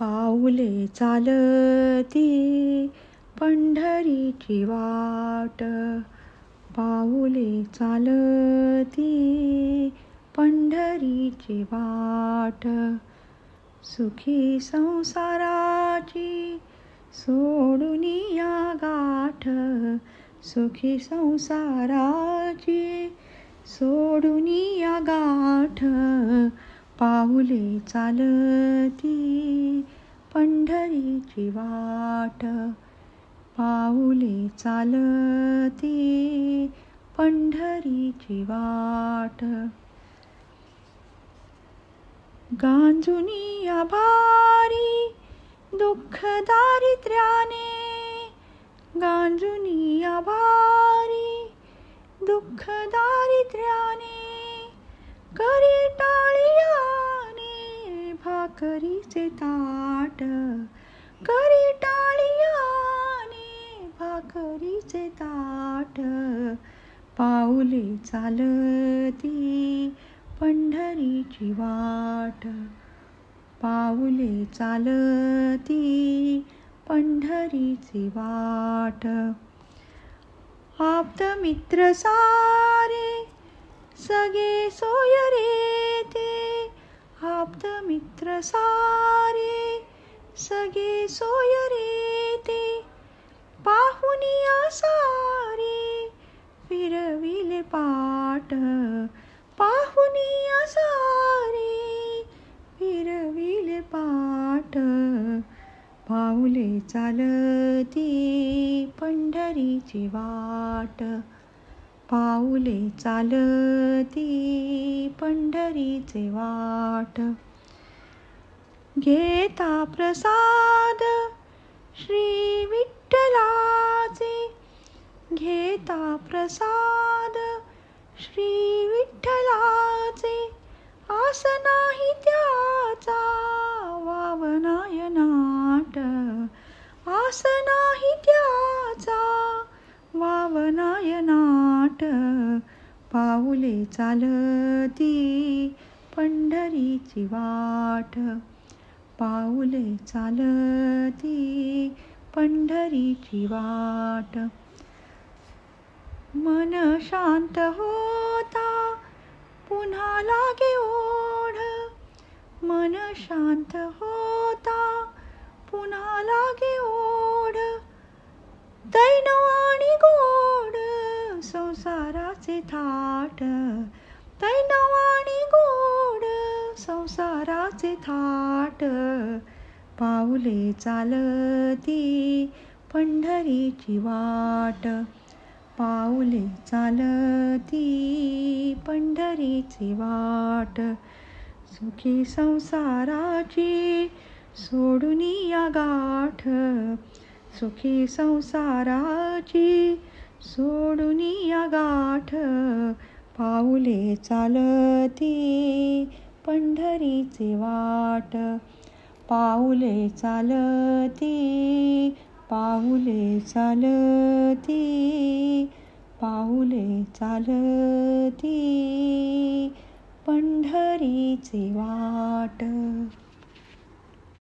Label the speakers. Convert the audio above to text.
Speaker 1: पाऊले चालती पंढरीची वाट, पाऊले चालती पंढरीची वाट. सुखी संसाराची सोडून या गाठ, सुखी संसाराची सोडून या गाठ. पाऊले चालती पंढरीची वाट, पाऊले चालती पंढरीची वाट. गांजुनी या भारी दुःख दारिद्र्याने, गांजुनी या भारी दुःख दारिद्र्याने. करी टाळियाने भाकरीचे ताट, करी टाळियाने भाकरीचे ताट. पाऊले चालती पंढरीची वाट, पाऊले चालती पंढरीची वाट. आप्त मित्र सारे सगे सोयरे ते, आप्त मित्र सारे सगे सोयरे ते. पाहुनिया सारे फिरविले पाट, पाहुनिया सारे फिरविले पाट. पाऊले चालती पंढरीची वाट, पाऊले चालती पंढरीची वाट. घेता प्रसाद श्री विठ्ठलाचे, घेता प्रसाद श्री विठ्ठलाचे. आस नाही त्याचा वावनायनाट, आस नाही त्याचा वावनायनाट. पाऊले चालती पंढरीची वाट, पाऊले चालती पंढरीची वाट. मन शांत होता पुन्हा लागे ओढ, मन शांत होता पुन्हा लागे ओढ. दैनव आणि गोड संसाराचे थाट, दैनव आणि गोड संसाराचे थाट. पाऊले चालती पंढरीची वाट, पाऊले चालती पंढरीची वाट. सुखी संसाराची सोडून या गाठ, सुखी संसाराची सोडून या गाठ. पाऊले चालती पंढरीची वाट, पाऊले चालती, पाऊले चालती, पाऊले चालती पंढरीची वाट.